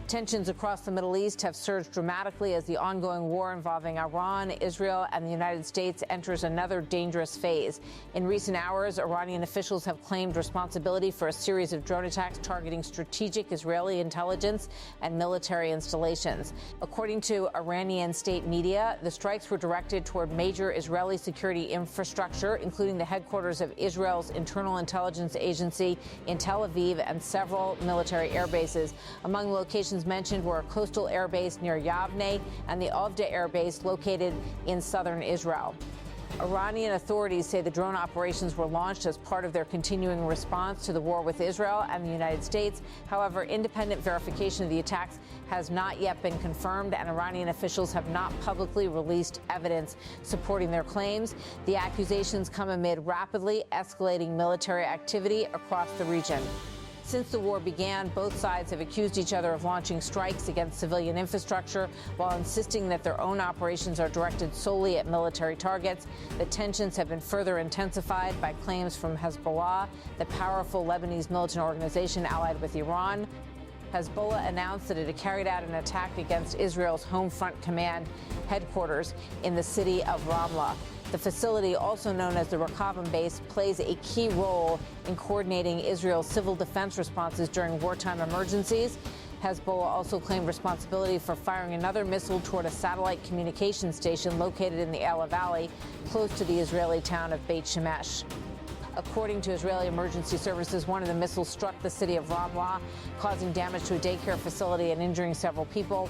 Tensions across the Middle East have surged dramatically as the ongoing war involving Iran, Israel, and the United States enters another dangerous phase. In recent hours, Iranian officials have claimed responsibility for a series of drone attacks targeting strategic Israeli intelligence and military installations. According to Iranian state media, the strikes were directed toward major Israeli security infrastructure, including the headquarters of Israel's Internal Intelligence Agency in Tel Aviv and several military air bases. Among locations mentioned were a coastal air base near Yavne and the Avda air base located in southern Israel. Iranian authorities say the drone operations were launched as part of their continuing response to the war with Israel and the United States. However, independent verification of the attacks has not yet been confirmed, and Iranian officials have not publicly released evidence supporting their claims. The accusations come amid rapidly escalating military activity across the region. Since the war began, both sides have accused each other of launching strikes against civilian infrastructure while insisting that their own operations are directed solely at military targets. The tensions have been further intensified by claims from Hezbollah, the powerful Lebanese militant organization allied with Iran. Hezbollah announced that it had carried out an attack against Israel's Home Front Command headquarters in the city of Ramlah. The facility, also known as the Rakavam base, plays a key role in coordinating Israel's civil defense responses during wartime emergencies. Hezbollah also claimed responsibility for firing another missile toward a satellite communications station located in the Ela Valley, close to the Israeli town of Beit Shemesh. According to Israeli emergency services, one of the missiles struck the city of Ramlah, causing damage to a daycare facility and injuring several people.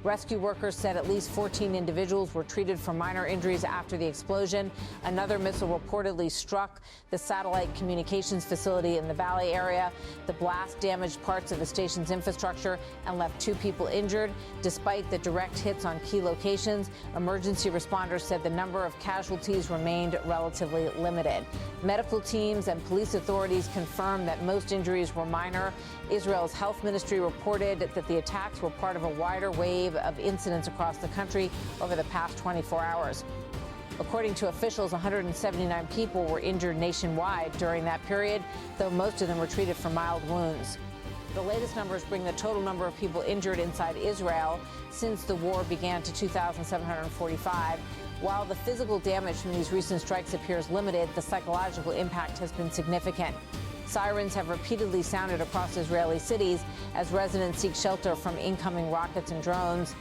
Rescue workers said at least 14 individuals were treated for minor injuries after the explosion. Another missile reportedly struck the satellite communications facility in the Valley area. The blast damaged parts of the station's infrastructure and left 2 people injured. Despite the direct hits on key locations, emergency responders said the number of casualties remained relatively limited. Medical teams and police authorities confirmed that most injuries were minor. Israel's health ministry reported that the attacks were part of a wider wave of incidents across the country over the past 24 hours. According to officials, 179 people were injured nationwide during that period, though most of them were treated for mild wounds. The latest numbers bring the total number of people injured inside Israel since the war began to 2,745. While the physical damage from these recent strikes appears limited, the psychological impact has been significant. Sirens have repeatedly sounded across Israeli cities as residents seek shelter from incoming rockets and drones.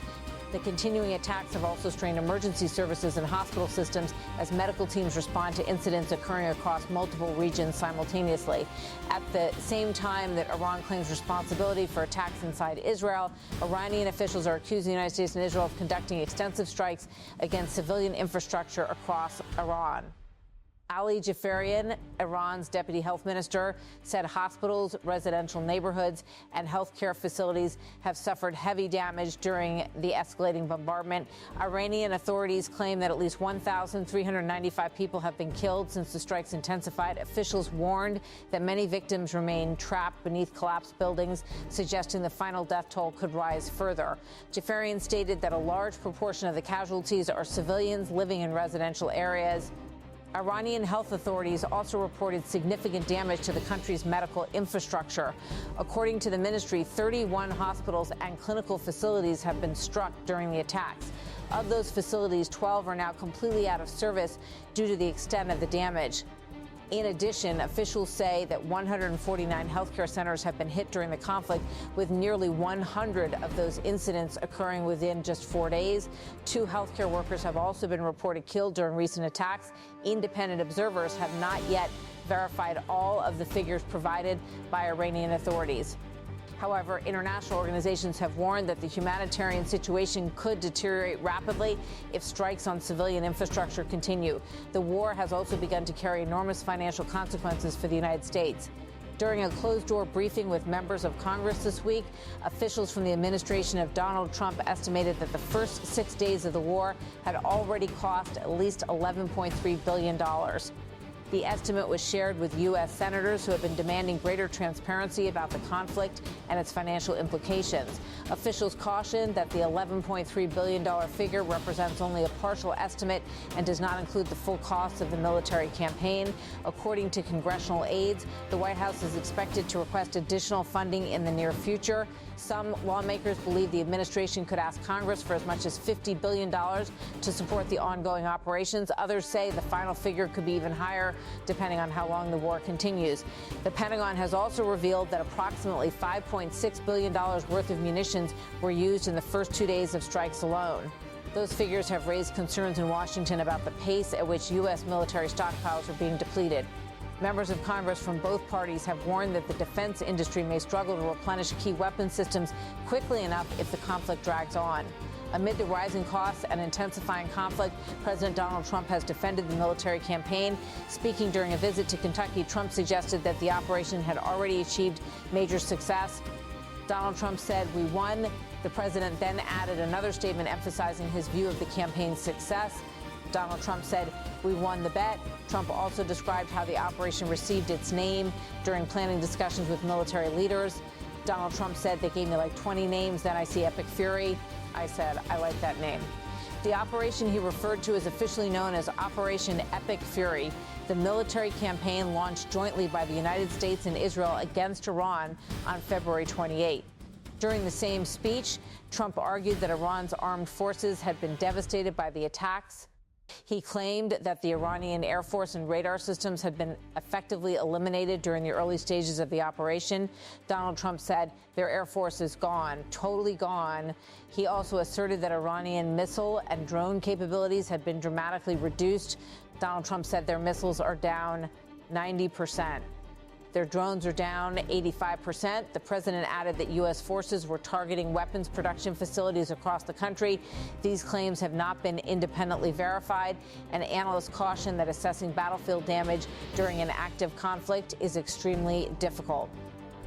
The continuing attacks have also strained emergency services and hospital systems as medical teams respond to incidents occurring across multiple regions simultaneously. At the same time that Iran claims responsibility for attacks inside Israel, Iranian officials are accusing the United States and Israel of conducting extensive strikes against civilian infrastructure across Iran. Ali Jafarian, Iran's deputy health minister, said hospitals, residential neighborhoods, and healthcare facilities have suffered heavy damage during the escalating bombardment. Iranian authorities claim that at least 1,395 people have been killed since the strikes intensified. Officials warned that many victims remain trapped beneath collapsed buildings, suggesting the final death toll could rise further. Jafarian stated that a large proportion of the casualties are civilians living in residential areas. Iranian health authorities also reported significant damage to the country's medical infrastructure. According to the ministry, 31 hospitals and clinical facilities have been struck during the attacks. Of those facilities, 12 are now completely out of service due to the extent of the damage. In addition, officials say that 149 healthcare centers have been hit during the conflict, with nearly 100 of those incidents occurring within just 4 days. 2 healthcare workers have also been reported killed during recent attacks. Independent observers have not yet verified all of the figures provided by Iranian authorities. However, international organizations have warned that the humanitarian situation could deteriorate rapidly if strikes on civilian infrastructure continue. The war has also begun to carry enormous financial consequences for the United States. During a closed-door briefing with members of Congress this week, officials from the administration of Donald Trump estimated that the first 6 days of the war had already cost at least $11.3 billion. The estimate was shared with U.S. senators who have been demanding greater transparency about the conflict and its financial implications. Officials cautioned that the $11.3 billion figure represents only a partial estimate and does not include the full costs of the military campaign. According to congressional aides, the White House is expected to request additional funding in the near future. Some lawmakers believe the administration could ask Congress for as much as $50 billion to support the ongoing operations. Others say the final figure could be even higher, depending on how long the war continues. The Pentagon has also revealed that approximately $5.6 billion worth of munitions were used in the first 2 days of strikes alone. Those figures have raised concerns in Washington about the pace at which U.S. military stockpiles are being depleted. Members of Congress from both parties have warned that the defense industry may struggle to replenish key weapon systems quickly enough if the conflict drags on. Amid the rising costs and intensifying conflict, President Donald Trump has defended the military campaign. Speaking during a visit to Kentucky, Trump suggested that the operation had already achieved major success. Donald Trump said, "We won." The president then added another statement emphasizing his view of the campaign's success. Donald Trump said, "We won the bet." Trump also described how the operation received its name during planning discussions with military leaders. Donald Trump said, "They gave me like 20 names, then I see Epic Fury." I said, "I like that name." The operation he referred to is officially known as Operation Epic Fury. The military campaign launched jointly by the United States and Israel against Iran on February 28. During the same speech, Trump argued that Iran's armed forces had been devastated by the attacks. He claimed that the Iranian Air Force and radar systems had been effectively eliminated during the early stages of the operation. Donald Trump said their Air Force is gone, totally gone. He also asserted that Iranian missile and drone capabilities had been dramatically reduced. Donald Trump said their missiles are down 90%. Their drones are down 85%. The president added that U.S. forces were targeting weapons production facilities across the country. These claims have not been independently verified, and analysts caution that assessing battlefield damage during an active conflict is extremely difficult.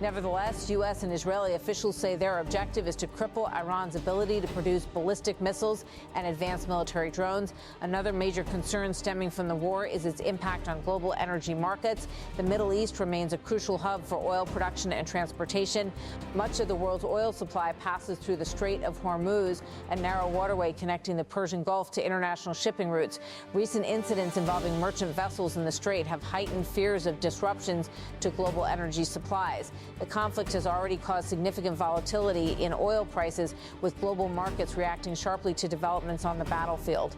Nevertheless, U.S. and Israeli officials say their objective is to cripple Iran's ability to produce ballistic missiles and advanced military drones. Another major concern stemming from the war is its impact on global energy markets. The Middle East remains a crucial hub for oil production and transportation. Much of the world's oil supply passes through the Strait of Hormuz, a narrow waterway connecting the Persian Gulf to international shipping routes. Recent incidents involving merchant vessels in the strait have heightened fears of disruptions to global energy supplies. The conflict has already caused significant volatility in oil prices, with global markets reacting sharply to developments on the battlefield.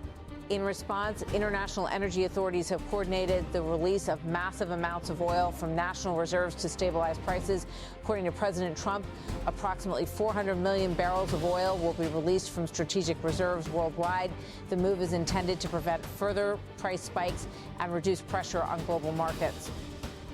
In response, international energy authorities have coordinated the release of massive amounts of oil from national reserves to stabilize prices. According to President Trump, approximately 400 million barrels of oil will be released from strategic reserves worldwide. The move is intended to prevent further price spikes and reduce pressure on global markets.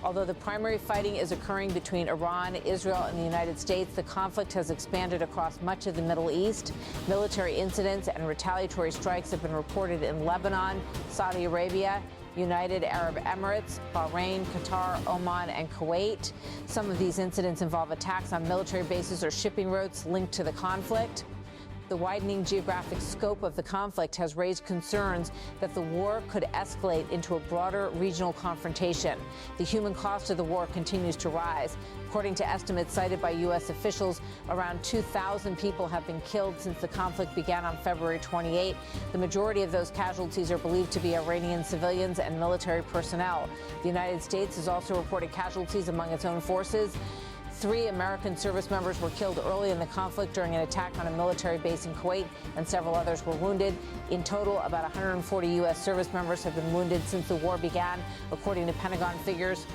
Although the primary fighting is occurring between Iran, Israel, and the United States, the conflict has expanded across much of the Middle East. Military incidents and retaliatory strikes have been reported in Lebanon, Saudi Arabia, United Arab Emirates, Bahrain, Qatar, Oman, and Kuwait. Some of these incidents involve attacks on military bases or shipping routes linked to the conflict. The widening geographic scope of the conflict has raised concerns that the war could escalate into a broader regional confrontation. The human cost of the war continues to rise. According to estimates cited by U.S. officials, around 2,000 people have been killed since the conflict began on February 28. The majority of those casualties are believed to be Iranian civilians and military personnel. The United States has also reported casualties among its own forces. 3 American service members were killed early in the conflict during an attack on a military base in Kuwait, and several others were wounded. In total, about 140 U.S. service members have been wounded since the war began, according to Pentagon figures.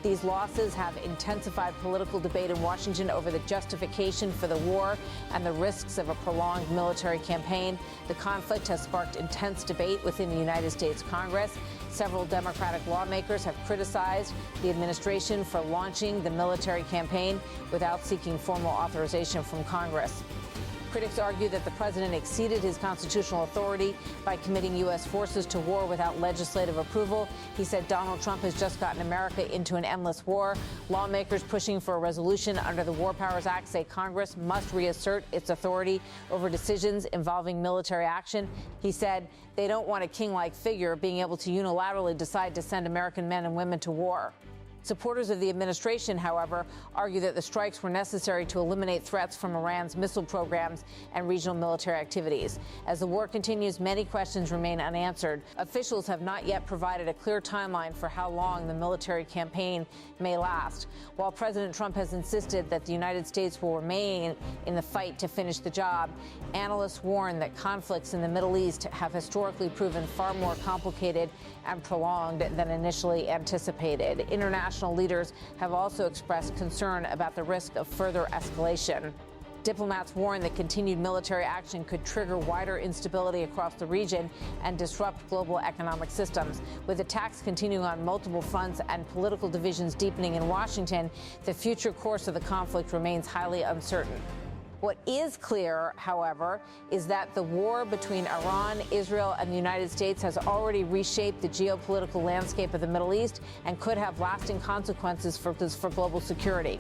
These losses have intensified political debate in Washington over the justification for the war and the risks of a prolonged military campaign. The conflict has sparked intense debate within the United States Congress. Several Democratic lawmakers have criticized the administration for launching the military campaign without seeking formal authorization from Congress. Critics argue that the president exceeded his constitutional authority by committing U.S. forces to war without legislative approval. He said Donald Trump has just gotten America into an endless war. Lawmakers pushing for a resolution under the War Powers Act say Congress must reassert its authority over decisions involving military action. He said they don't want a king-like figure being able to unilaterally decide to send American men and women to war. Supporters of the administration, however, argue that the strikes were necessary to eliminate threats from Iran's missile programs and regional military activities. As the war continues, many questions remain unanswered. Officials have not yet provided a clear timeline for how long the military campaign may last. While President Trump has insisted that the United States will remain in the fight to finish the job, analysts warn that conflicts in the Middle East have historically proven far more complicated and prolonged than initially anticipated. International leaders have also expressed concern about the risk of further escalation. Diplomats warn that continued military action could trigger wider instability across the region and disrupt global economic systems. With attacks continuing on multiple fronts and political divisions deepening in Washington, the future course of the conflict remains highly uncertain. What is clear, however, is that the war between Iran, Israel, and the United States has already reshaped the geopolitical landscape of the Middle East and could have lasting consequences for global security.